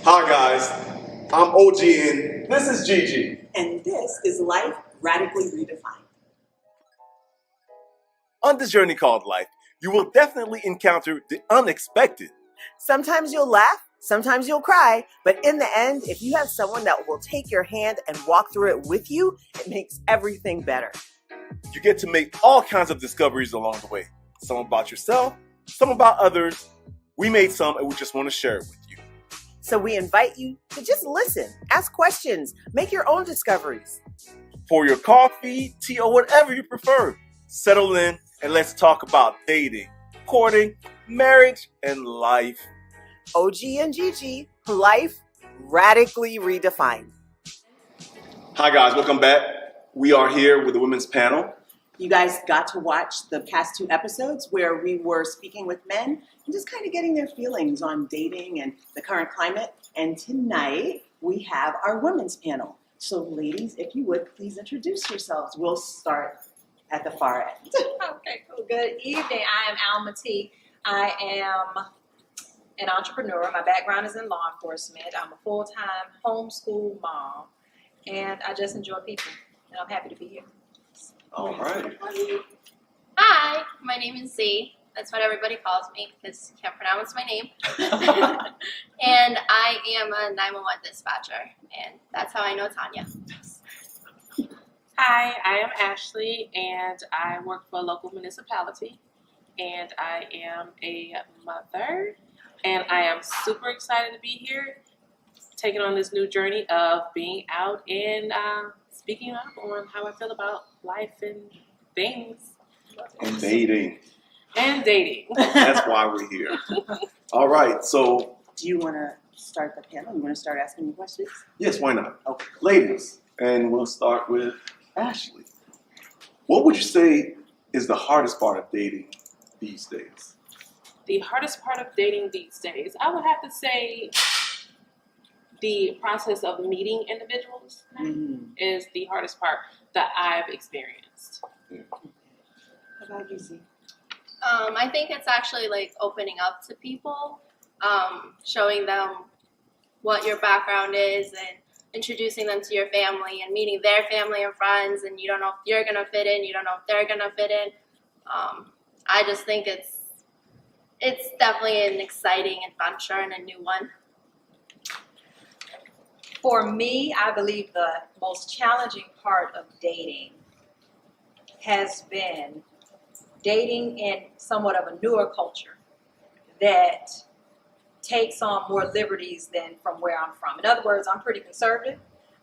Hi guys, I'm OG and this is Gigi. And this is Life Radically Redefined. On this journey called life, you will definitely encounter the unexpected. Sometimes you'll laugh, sometimes you'll cry, but in the end, if you have someone that will take your hand and walk through it with you, it makes everything better. You get to make all kinds of discoveries along the way. Some about yourself, some about others. We made some and we just want to share it with you. So we invite you to just listen, ask questions, make your own discoveries. For your coffee, tea, or whatever you prefer, settle in and let's talk about dating, courting, marriage, and life. OG and Gigi, Life Radically Redefined. Hi guys, welcome back. We are here with the women's panel. You guys got to watch the past 2 episodes where we were speaking with men and just kind of getting their feelings on dating and the current climate. And tonight we have our women's panel. So ladies, if you would please introduce yourselves. We'll start at the far end. Okay, cool. Good evening. I am Alma T. I am an entrepreneur. My background is in law enforcement. I'm a full-time homeschool mom, and I just enjoy people, and I'm happy to be here. All right. Hi, my name is Z. That's what everybody calls me because you can't pronounce my name. And I am a 911 dispatcher, and that's how I know Tanya. Hi, I am Ashley, and I work for a local municipality, and I am a mother, and I am super excited to be here, taking on this new journey of being out and speaking up on how I feel about life and things. And dating. And dating. That's why we're here. All right, so Do you want to start the panel? You want to start asking me questions? yes, why not? Okay. Ladies, and we'll start with Ashley. What would you say is the hardest part of dating these days? The hardest part of dating these days, I would have to say the process of meeting individuals is the hardest part that I've experienced. How about you, Z? I think it's actually like opening up to people, showing them what your background is and introducing them to your family and meeting their family and friends, and you don't know if you're going to fit in, you don't know if they're going to fit in. I just think it's definitely an exciting adventure and a new one. For me, I believe the most challenging part of dating has been dating in somewhat of a newer culture that takes on more liberties than from where I'm from. In other words, I'm pretty conservative.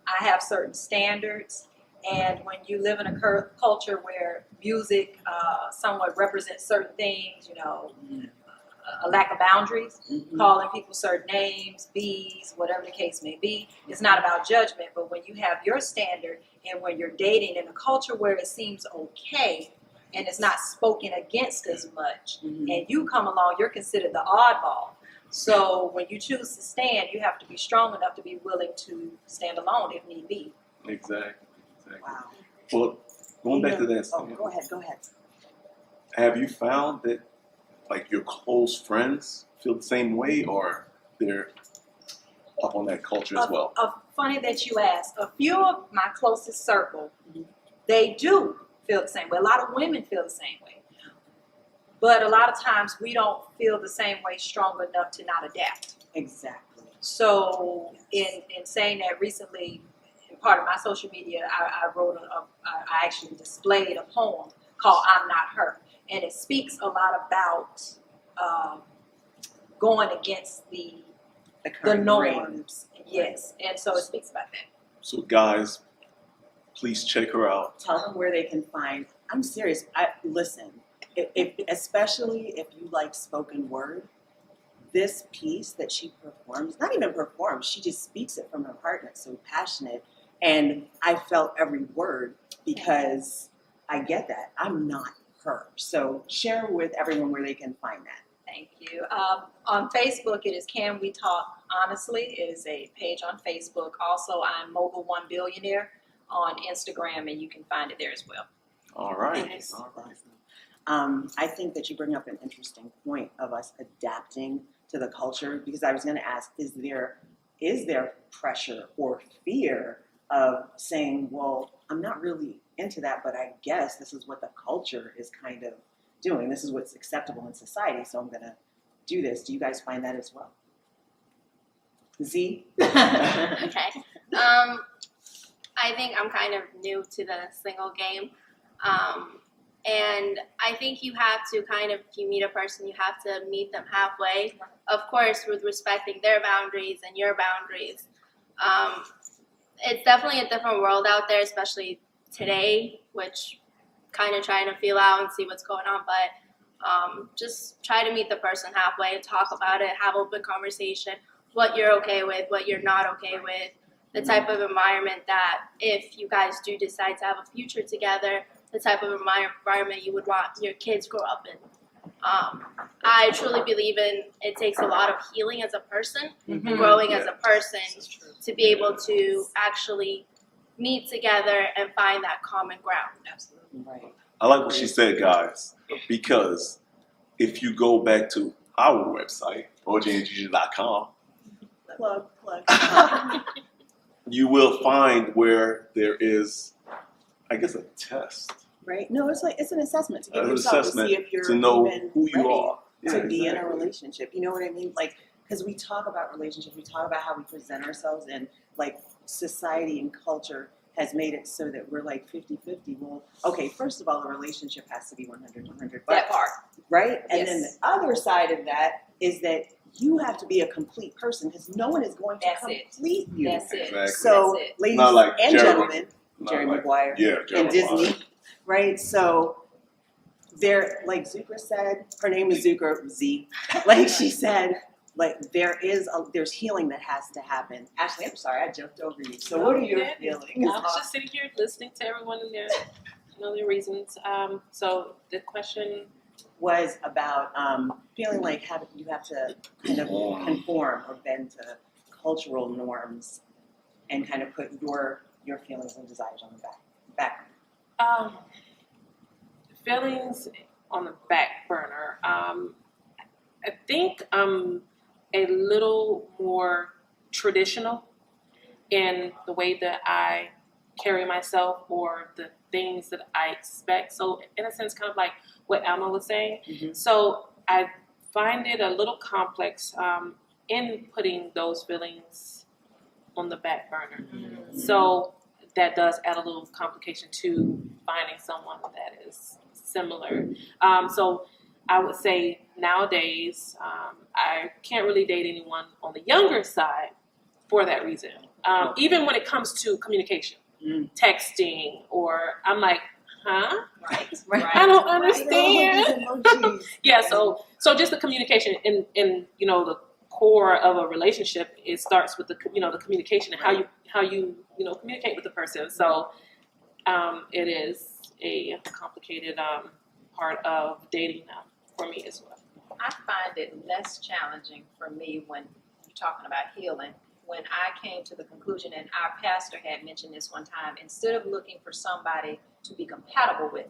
I have certain standards. And when you live in a culture where music somewhat represents certain things, you know, a lack of boundaries, calling people certain names, bees, whatever the case may be. It's not about judgment, but when you have your standard and when you're dating in a culture where it seems okay and it's not spoken against as much, and you come along, you're considered the oddball. So when you choose to stand, you have to be strong enough to be willing to stand alone if need be. Exactly. Wow. Well, going back to that, Oh, go ahead. have you found that like your close friends feel the same way, or they're up on that culture as well? Funny that you ask. A few of my closest circle, they do feel the same way. A lot of women feel the same way. But a lot of times we don't feel the same way strong enough to not adapt. Exactly. So in saying that, recently, in part of my social media, I actually displayed a poem called "I'm Not Her," and it speaks a lot about going against the norms. Yes, and so it speaks about that. So guys, please check her out. Tell them where they can find. I'm serious. Listen. Especially if you like spoken word, this piece that she performs, not even performs, she just speaks it from her heart, and it's so passionate. And I felt every word because I get that. I'm not her. So share with everyone where they can find that. Thank you. On Facebook, it is Can We Talk Honestly. It is a page on Facebook. Also, I'm Mogul 1 Billionaire on Instagram, and you can find it there as well. All right. Nice. All right. I think that you bring up an interesting point of us adapting to the culture, because I was going to ask, is there is there pressure or fear of saying, well, I'm not really into that, but I guess this is what the culture is kind of doing. This is what's acceptable in society, so I'm going to do this. Do you guys find that as well? Z? Okay. I think I'm kind of new to the single game. And I think you have to kind of, if you meet a person, you have to meet them halfway. Of course, with respecting their boundaries and your boundaries. It's definitely a different world out there, especially today, which kind of trying to feel out and see what's going on. But just try to meet the person halfway and talk about it, have open conversation, what you're okay with, what you're not okay with, the type of environment that if you guys do decide to have a future together, the type of environment you would want your kids grow up in. I truly believe in it takes a lot of healing as a person and growing as a person to be able to actually meet together and find that common ground. Absolutely right. I like what she said, guys, because if you go back to our website, ojandgg.com, Plug. you will find where there is, I guess, a test. Right? No, it's like it's an assessment to give An yourself assessment to see if you're to know even who you ready are. to Yeah, be in a exactly. relationship. You know what I mean? Like, because we talk about relationships, we talk about how we present ourselves, and like society and culture has made it so that we're like 50-50. Well, okay, first of all, the relationship has to be 100-100. That part. Right? And then the Yes. other side of that is that you have to be a complete person because no one is going to That's it. complete you. That's it. Exactly. So, That's it. ladies Not like and Jerry- gentlemen, Not Jerry like- Maguire Yeah, Jerry and Disney, Maguire. right? So there, like Zucra said, her name is Zucra Z. Like she said, like there's healing that has to happen. Ashley, I'm sorry, I jumped over you. So what are your feelings? I was just sitting here listening to everyone and their reasons. So the question Was about feeling like you have to kind of conform or bend to cultural norms and kind of put your feelings and desires on the back. feelings on the back burner. I think I'm a little more traditional in the way that I carry myself or the things that I expect. So in a sense, kind of like what Alma was saying. Mhm. So I find it a little complex in putting those feelings on the back burner. So that does add a little complication to finding someone that is similar. So I would say nowadays I can't really date anyone on the younger side for that reason. Even when it comes to communication, texting, or I'm like, huh? Right. I don't understand. Emojis. Yeah, so just the communication in the core of a relationship, it starts with the communication and how you communicate with the person. So it is a complicated part of dating for me as well. I find it less challenging for me when you're talking about healing. When I came to the conclusion, and our pastor had mentioned this one time, instead of looking for somebody to be compatible with,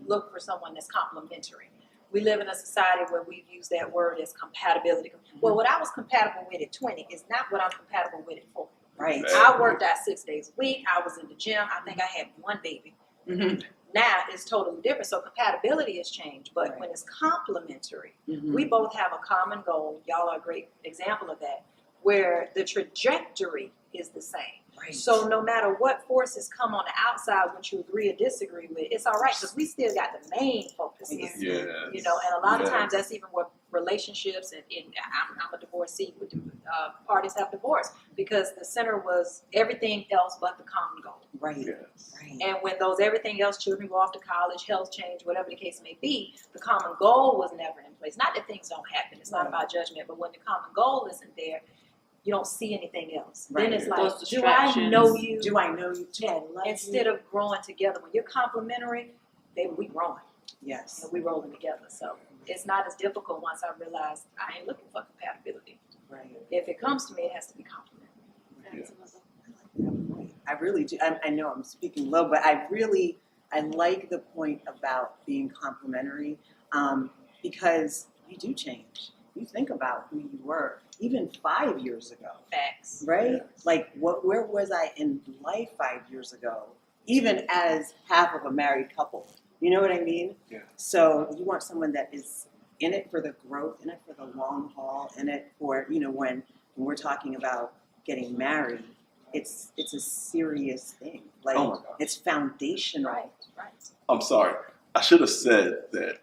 look for someone that's complementary. We live in a society where we've used that word as compatibility. Well, what I was compatible with at 20 is not what I'm compatible with at 40. Right. I worked out 6 days a week. I was in the gym. I think I had one baby. Mhm. Now it's totally different. So compatibility has changed. But Right. when it's complementary, Mhm. we both have a common goal. Y'all are a great example of that, where the trajectory is the same. Right. So no matter what forces come on the outside, which you agree or disagree with, it's all right because we still got the main focus here. Yes. You know, and a lot of Yes. times that's even what relationships and I'm a divorcee. Parties have divorced because the center was everything else but the common goal. Right. Yes. Right. And when those everything else, children go off to college, health change, whatever the case may be, the common goal was never in place. Not that things don't happen. It's not Right. about judgment, but when the common goal isn't there, you don't see anything else. Right. Then it's like, Those do I distractions. know you? Do I know you? Do I love Instead you? of growing together. When you're complementary, baby, we growing Yes. and we rolling together. So it's not as difficult once I realize I ain't looking for compatibility. Right. If it comes to me, it has to be complementary. I really do. I know I'm speaking low, but I like the point about being complimentary because you do change. you think about who you were even 5 years ago, Facts. right? Like, where was I in life 5 years ago, even as half of a married couple? You know what I mean? Yeah. So you want someone that is in it for the growth, in it for the long haul, in it for, when we're talking about getting married, it's a serious thing. Like, Oh my God. it's foundational. Right. I'm sorry. I should have said that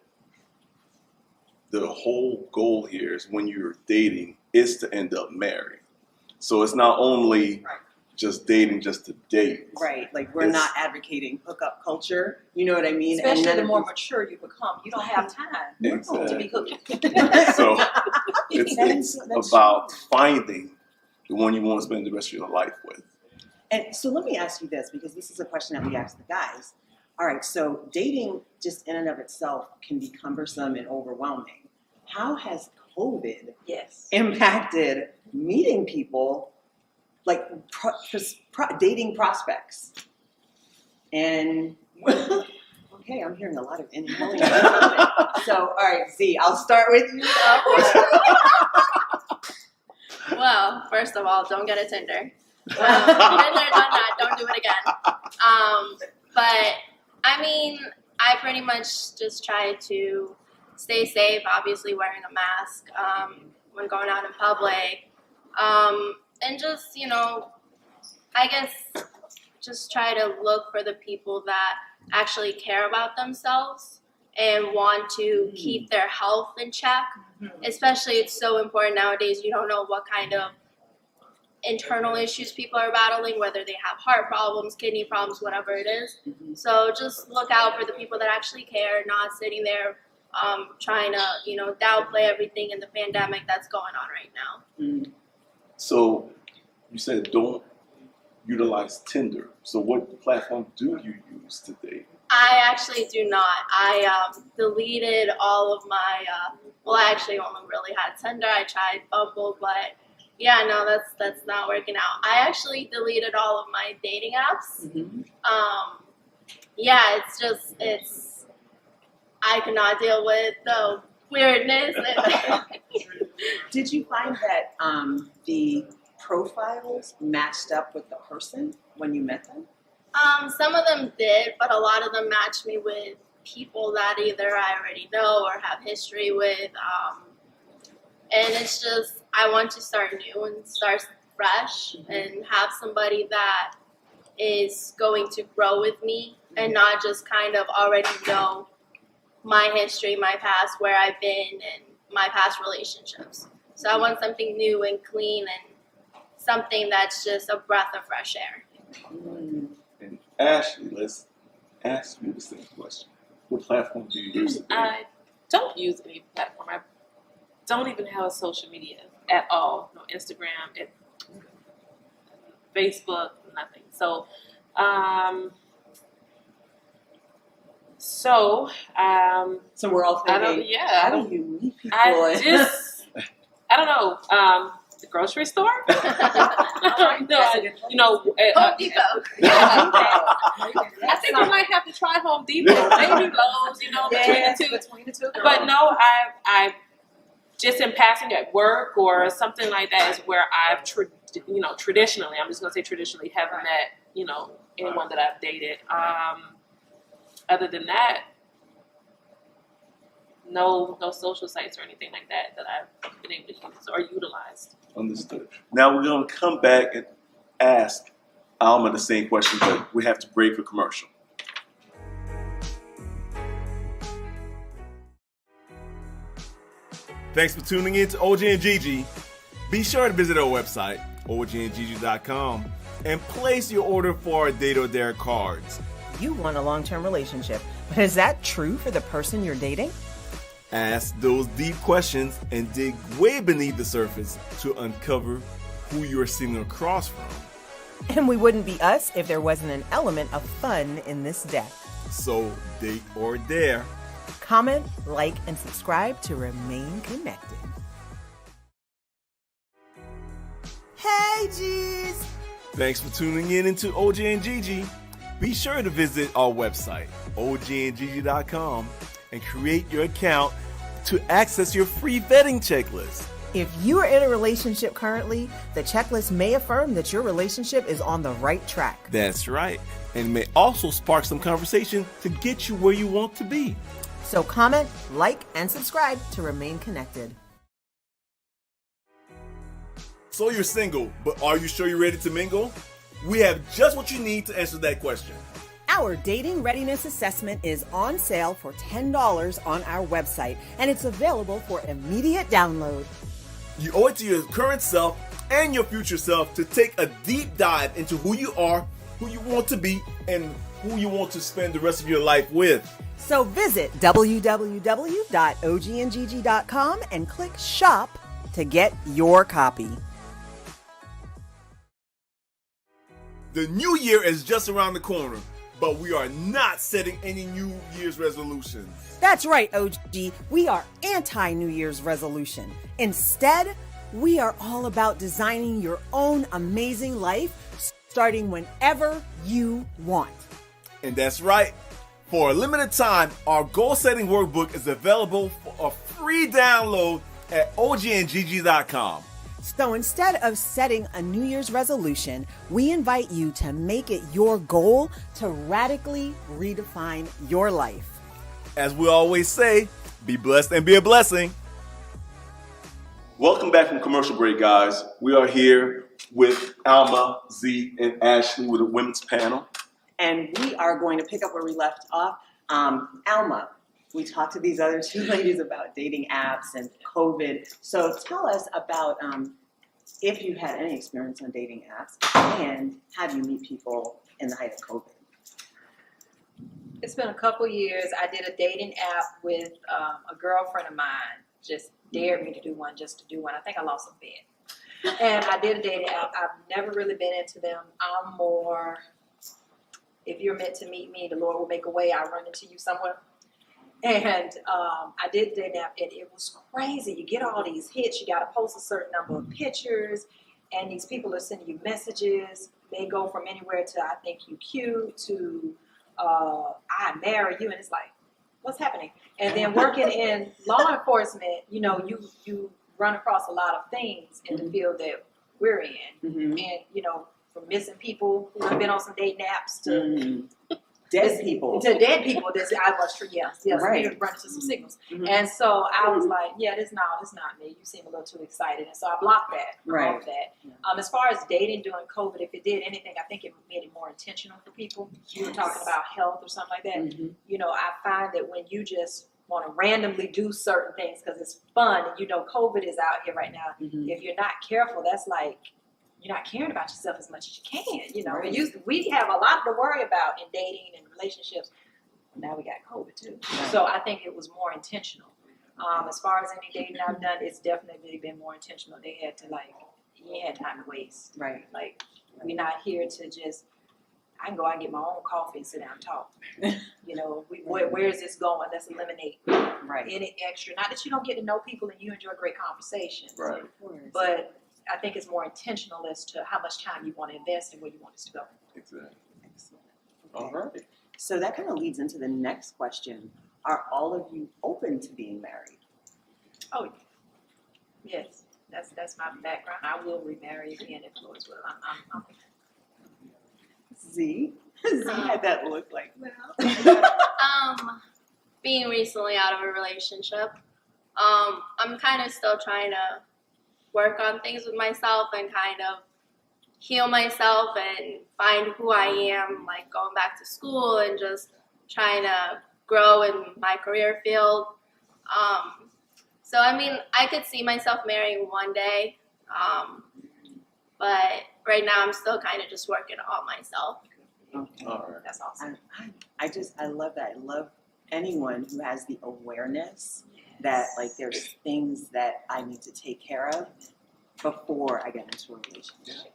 the whole goal here is when you're dating is to end up married. So it's not only Right. just dating just to date. Right, like we're It's- not advocating hookup culture. You know what I mean? Especially none the of more these- mature you become, you don't have time Exactly. to be hooking. So it's That's about true. finding the one you want to spend the rest of your life with. And so let me ask you this, because this is a question that we ask the guys. All right, so dating just in and of itself can be cumbersome and overwhelming. How has COVID Yes. impacted meeting people, like dating prospects? And okay, I'm hearing a lot of inhaling. So, all right, Z, I'll start with you. Well, first of all, don't get a Tinder. Been there, done that. Don't do it again. But I mean, I pretty much just try to stay safe. Obviously, wearing a mask when going out in public, and just I guess just try to look for the people that actually care about themselves and want to keep their health in check. Especially, it's so important nowadays. You don't know what kind of internal issues people are battling, whether they have heart problems, kidney problems, whatever it is. So just look out for the people that actually care, not sitting there trying to, downplay everything in the pandemic that's going on right now. So you said don't utilize Tinder. So what platform do you use to date? I actually do not. I deleted all of my, I actually only really had Tinder. I tried Bumble, but yeah, no, that's not working out. I actually deleted all of my dating apps. Yeah, I cannot deal with the weirdness. Did you find that the profiles matched up with the person when you met them? Some of them did, but a lot of them matched me with people that either I already know or have history with. And it's just, I want to start new and start fresh and have somebody that is going to grow with me and not just kind of already know my history, my past, where I've been, and my past relationships. So I want something new and clean and something that's just a breath of fresh air. And Ashley, let's ask you the same question. What platform do you use to date? I don't use any platform. I don't even have a social media at all. No Instagram, Facebook, nothing. So, So we're all I thinking, don't. Yeah, how do you meet people? I don't know. The grocery store. No, Home Depot. I think I might have to try Home Depot, maybe Lowe's. Between the two. But no, I just in passing at work or something like that is where I've traditionally. I'm just gonna say traditionally haven't met anyone that I've dated. Other than that, no social sites or anything like that I've been able to use or utilized. Understood. Now we're going to come back and ask Alma the same question, but we have to break for commercial. Thanks for tuning in to OJ and Gigi. Be sure to visit our website, ojandgigi.com, and place your order for our Date or Dare cards. You want a long-term relationship, but is that true for the person you're dating? Ask those deep questions and dig way beneath the surface to uncover who you're sitting across from. And we wouldn't be us if there wasn't an element of fun in this deck. So, Date or Dare. Comment, like, and subscribe to remain connected. Hey, G's! Thanks for tuning in into OJ and Gigi. Be sure to visit our website, ojandgigi.com, and create your account to access your free vetting checklist. If you are in a relationship currently, the checklist may affirm that your relationship is on the right track. That's right. And may also spark some conversation to get you where you want to be. So comment, like, and subscribe to remain connected. So you're single, but are you sure you're ready to mingle? We have just what you need to answer that question. Our dating readiness assessment is on sale for $10 on our website, and it's available for immediate download. You owe it to your current self and your future self to take a deep dive into who you are, who you want to be, and who you want to spend the rest of your life with. So visit www.ogandgg.com and click shop to get your copy. The new year is just around the corner, but we are not setting any New Year's resolutions. That's right, OG. We are anti-New Year's resolution. Instead, we are all about designing your own amazing life, starting whenever you want. And that's right. For a limited time, our goal-setting workbook is available for a free download at ogandgg.com. So instead of setting a New Year's resolution, we invite you to make it your goal to radically redefine your life. As we always say, be blessed and be a blessing. Welcome back from commercial break, guys. We are here with Alma, Z, and Ashley with a women's panel. And we are going to pick up where we left off. Alma, we talked to these other two ladies about dating apps and COVID. So tell us about if you had any experience on dating apps and how do you meet people in the height of COVID? It's been a couple years. I did a dating app with a girlfriend of mine. Just dared me to do one just to do one. I think I lost a bet. And I did a dating app. I've never really been into them. I'm more, if you're meant to meet me, the Lord will make a way. I'll run into you somewhere. And I did the dating app, and it was crazy. You get all these hits. You got to post a certain number of pictures, and these people are sending you messages. They go from anywhere to I think you cute to I marry you, and it's like, what's happening? And then working in law enforcement, you know, you run across a lot of things in the field that we're in, and you know, from missing people who have been on some dating apps to dead people. To dead people. This I was true. Yes. Right. We run into some signals, and so I was like, yeah, this not me. You seem a little too excited, and so I blocked that. Right. Off that. As far as dating during COVID, if it did anything, I think it made it more intentional for people. You were talking about health or something like that. You know, I find that when you just want to randomly do certain things because it's fun, and you know, COVID is out here right now. If you're not careful, that's like you're not caring about yourself as much as you can. You know, Right. we have a lot to worry about in dating and relationships. Now we got COVID too. Right. So I think it was more intentional. As far as any dating I've done, it's definitely been more intentional. They had to you ain't had time to waste. Right. Like, we're not here to just, I can go out and get my own coffee and sit down and talk. You know, where is this going? Let's eliminate Right. any extra. Not that you don't get to know people and you enjoy great conversations. Right. Of course. But I think it's more intentional as to how much time you want to invest and where you want us to go. Exactly. Excellent. All right. So that kind of leads into the next question. Are all of you open to being married? Oh, yes. That's my background. I will remarry again if Lord's will. I'm Z? Z had that look like, well. Being recently out of a relationship, I'm kind of still trying to work on things with myself and kind of heal myself and find who I am, like going back to school and just trying to grow in my career field. So, I mean, I could see myself marrying one day, but right now I'm still kind of just working on myself. Okay. All right. That's awesome. I love that. I love anyone who has the awareness that there's things that I need to take care of before I get into a relationship.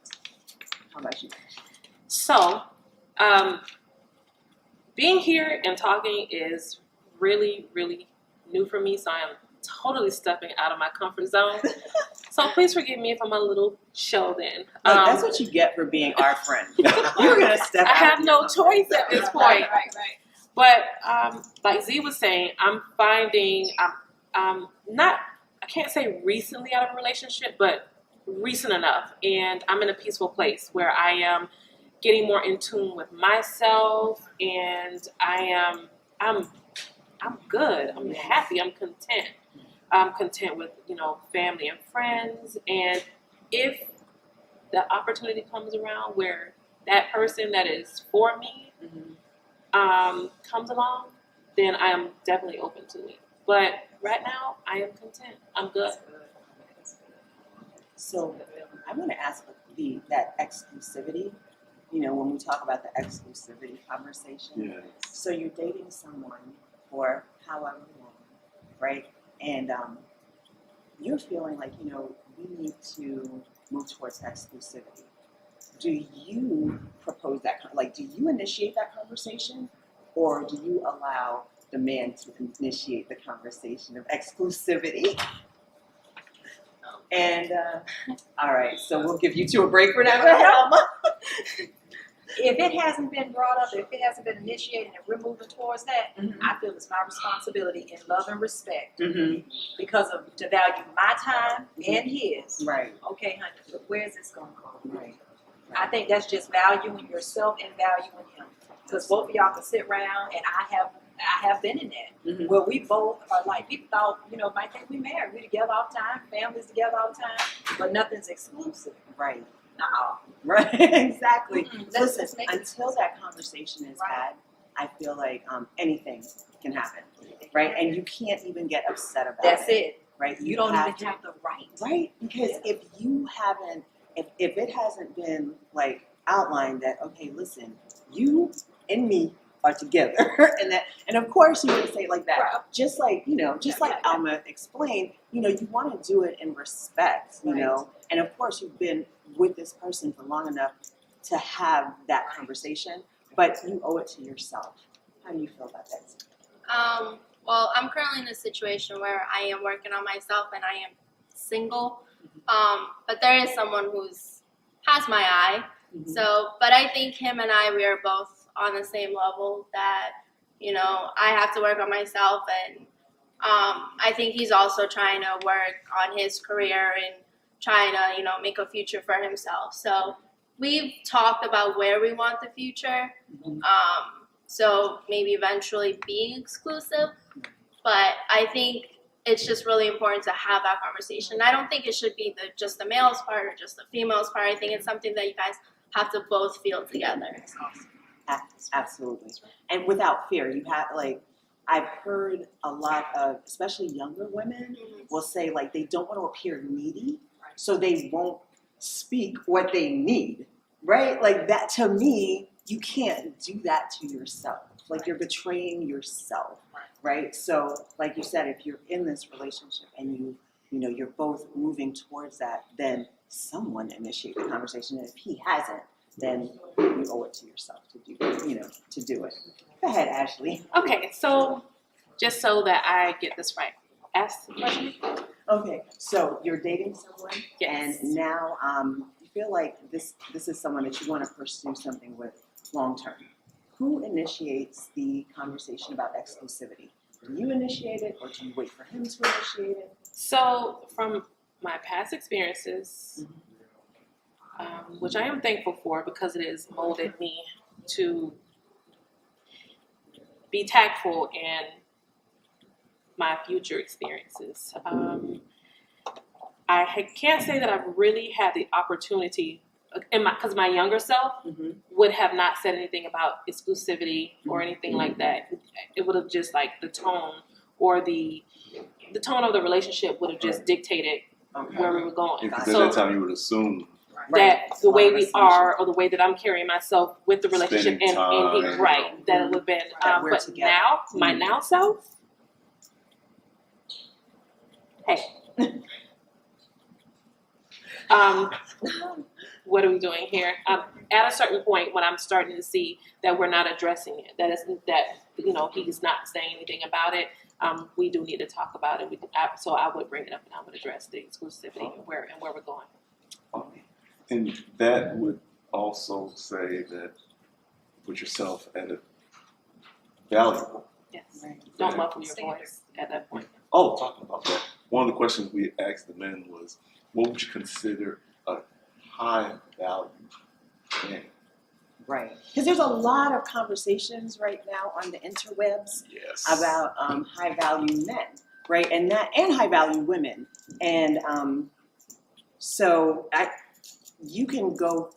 How about you? So, being here and talking is really, really new for me, so I am totally stepping out of my comfort zone. So please forgive me if I'm a little shelved-in. That's what you get for being our friend. You're going to step out. I have of no your choice comfort at this zone. point. Right. But like Z was saying, I'm finding not, I can't say recently out of a relationship, but recent enough. And I'm in a peaceful place where I am getting more in tune with myself, and I'm good. I'm happy. I'm content. I'm content with, family and friends. And if the opportunity comes around where that person that is for me comes along, then I am definitely open to it. But right now, I am content. I'm good. So I'm going to ask that exclusivity. When we talk about the exclusivity conversation. Yeah. So you're dating someone for however long, right? And you're feeling like, we need to move towards exclusivity. Do you propose that? Do you initiate that conversation, or do you allow the man to initiate the conversation of exclusivity? And all right, so we'll give you two a break for now. Go ahead, Alma. If it hasn't been brought up, if it hasn't been initiated, and we're moving towards that, I feel it's my responsibility in love and respect because of to value my time and his. Right. Okay, honey, where is this going to go? Right. I think that's just valuing yourself and valuing him. Because both of y'all can sit around, and I have been in that. Where we both are like, people thought, might think we married. We together all the time, families together all the time, but nothing's exclusive. Right. No. Right. Exactly. Let's Listen, make it until that conversation is Right. had, I feel like anything can happen. Right. And you can't even get upset about That's it. it. Right. You don't even have the right. Right. Because if you haven't, if it hasn't been outlined that, okay, listen, you and me are together, and of course you would say it like that. Right. Just like Alma explained, you want to do it in respect, and of course you've been with this person for long enough to have that conversation, but you owe it to yourself. How do you feel about that? Well, I'm currently in a situation where I am working on myself and I am single, but there is someone has my eye. So, but I think him and we are both on the same level that, I have to work on myself, and I think he's also trying to work on his career and trying to, make a future for himself. So we've talked about where we want the future. So maybe eventually being exclusive, but I think it's just really important to have that conversation. I don't think it should be just the male's part or just the female's part. I think it's something that you guys have to both feel together. Absolutely. And without fear, you have I've heard a lot of, especially younger women, will say they don't want to appear needy, so they won't speak what they need, right? That, to me, you can't do that to yourself. You're betraying yourself, right? So, like you said, if you're in this relationship and you're both moving towards that, then someone initiate the conversation. And if he hasn't, then you owe it to yourself to do it. Go ahead, Ashley. Okay, so just so that I get this right, ask the question. Okay, so you're dating someone, Yes. and now you feel like this is someone that you want to pursue something with long term. Who initiates the conversation about exclusivity? Do you initiate it, or do you wait for him to initiate it? So from my past experiences, which I am thankful for because it has molded me to be tactful in my future experiences. I can't say that I've really had the opportunity, because my younger self would have not said anything about exclusivity or anything like that. It would have just the tone or the tone of the relationship would have just dictated where we were going. Because at that time you would assume that the way we are, or the way that I'm carrying myself with the relationship, and he, that it would have been. But together. now, my now self, hey, what are we doing here? At a certain point, when I'm starting to see that we're not addressing it, he's not saying anything about it, we do need to talk about it. So I would bring it up and I would address the exclusivity and where we're going. And that would also say that put yourself at a valuable. Yes. Don't muffle your voice at that point. Oh, talking about that. One of the questions we asked the men was, what would you consider a high value man? Right. Because there's a lot of conversations right now on the interwebs Yes. about high value men, right? And high value women. And you can go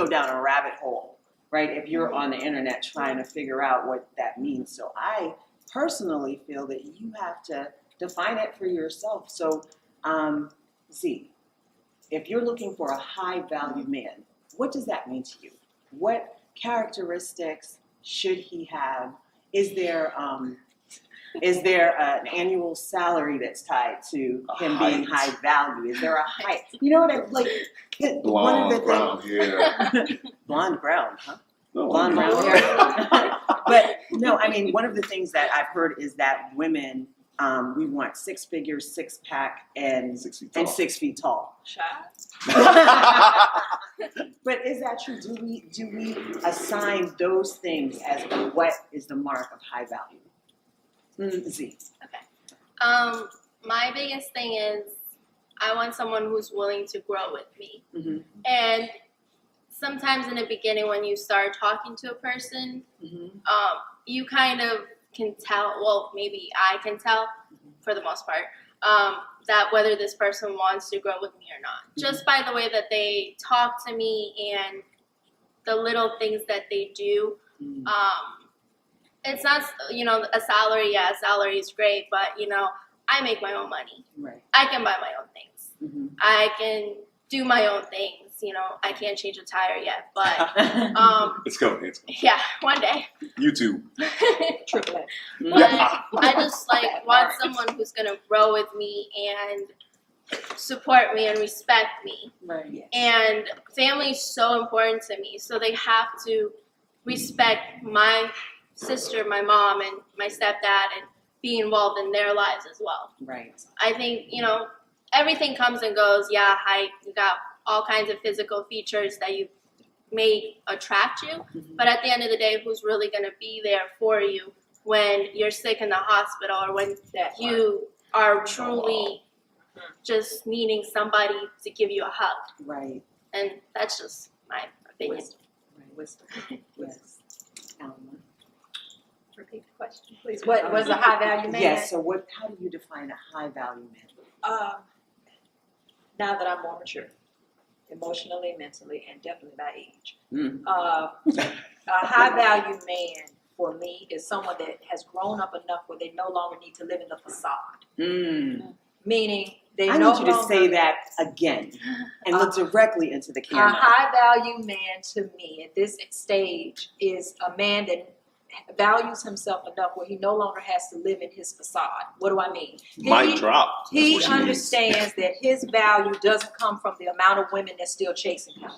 down a rabbit hole, right? If you're on the internet trying to figure out what that means. So I personally feel that you have to define it for yourself. So, Z, if you're looking for a high value man, what does that mean to you? What characteristics should he have? Is there an annual salary that's tied to him being high value? Is there a height? You know what I like? Blonde, brown hair. Blonde, brown, huh? No, Blonde, brown hair. But no, I mean, one of the things that I've heard is that women, we want 6 figures, 6-pack, and 6 feet tall. 6 feet tall. But is that true? Do we assign those things as what is the mark of high value? Z. Okay. My biggest thing is I want someone who's willing to grow with me. Mm-hmm. And sometimes in the beginning when you start talking to a person, you kind of can tell, well, maybe I can tell for the most part, that whether this person wants to grow with me or not. Just by the way that they talk to me and the little things that they do. It's not, a salary. Yeah, a salary is great, but, I make my own money. Right. I can buy my own things. Mm-hmm. I can do my own things. I can't change a tire yet, but It's coming. yeah, one day. YouTube. Triple A. But I just want someone who's gonna grow with me and support me and respect me. Right. And family is so important to me, so they have to respect my sister, my mom, and my stepdad, and be involved in their lives as well. Right. I think everything comes and goes. Yeah, height. You got all kinds of physical features that you may attract you, but at the end of the day, who's really going to be there for you when you're sick in the hospital or when you are truly just needing somebody to give you a hug? Right. And that's just my opinion. Wisdom. Yes. Repeat the question, please. What was a high value man? Yes. So how do you define a high value man? Now that I'm more mature, emotionally, mentally, and definitely by age. A high value man for me is someone that has grown up enough where they no longer need to live in the facade. Meaning they I no need you to longer, say that again and look directly into the a camera. high value man to me at this stage is a man that values himself enough where he no longer has to live in his facade. What do I mean? Mic drop. That's He what she understands that his value doesn't come from the amount of women that's still chasing him.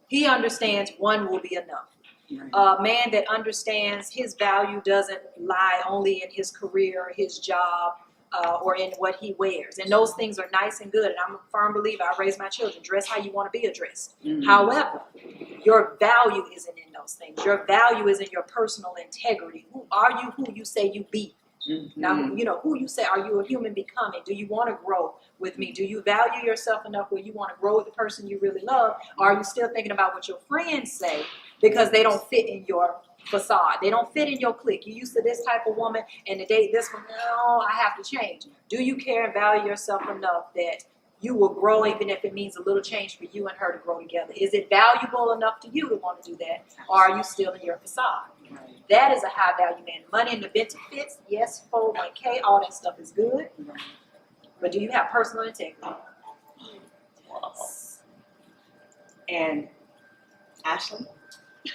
He understands one will be enough. Right. A man that understands his value doesn't lie only in his career, his job, or in what he wears. And those things are nice and good. And I'm a firm believer. I raise my children. Dress how you want to be addressed. However, your value isn't in those things. Your value is in your personal integrity. Who are you? Who you say you be? Now, who you say, are you a human becoming? Do you want to grow with me? Do you value yourself enough where you want to grow with the person you really love? Or are you still thinking about what your friends say because they don't fit in your facade? They don't fit in your clique. You used to this type of woman and to date this one, no, I have to change. Do you care and value yourself enough that you will grow even if it means a little change for you and her to grow together? Is it valuable enough to you to want to do that? Or are you still in your facade? Right. That is a high value man. Money in the benefits, yes, 401k, all that stuff is good. But do you have personal integrity? Wow. And Ashley?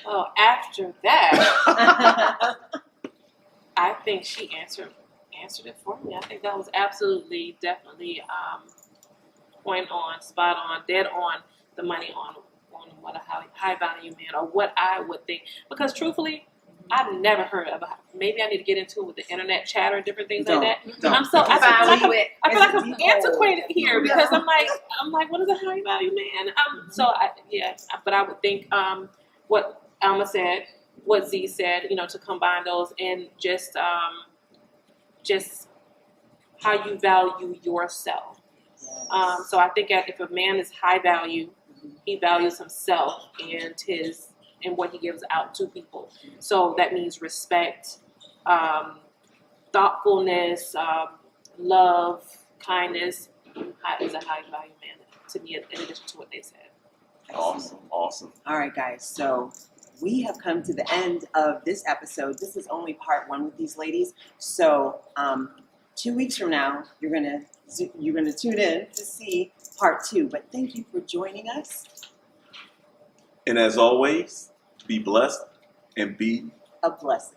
Well, after that, I think she answered it for me. I think that was absolutely, definitely point on, spot on, dead on the money on what a high value man or what I would think. Because truthfully, I've never heard of maybe I need to get into it with the internet chatter and different things like that. I feel like I'm antiquated here because I'm like, what is a high value man? But I would think what Alma said, what Z said, to combine those and just how you value yourself. Yes. So I think if a man is high value, he values himself and what he gives out to people. So that means respect, thoughtfulness, love, kindness. Is a high value man to me, in addition to what they said. Awesome, awesome. All right, guys. So we have come to the end of this episode. This is only part 1 with these ladies. So 2 weeks from now, you're gonna tune in to see part 2. But thank you for joining us. And as always, be blessed and be A blessing.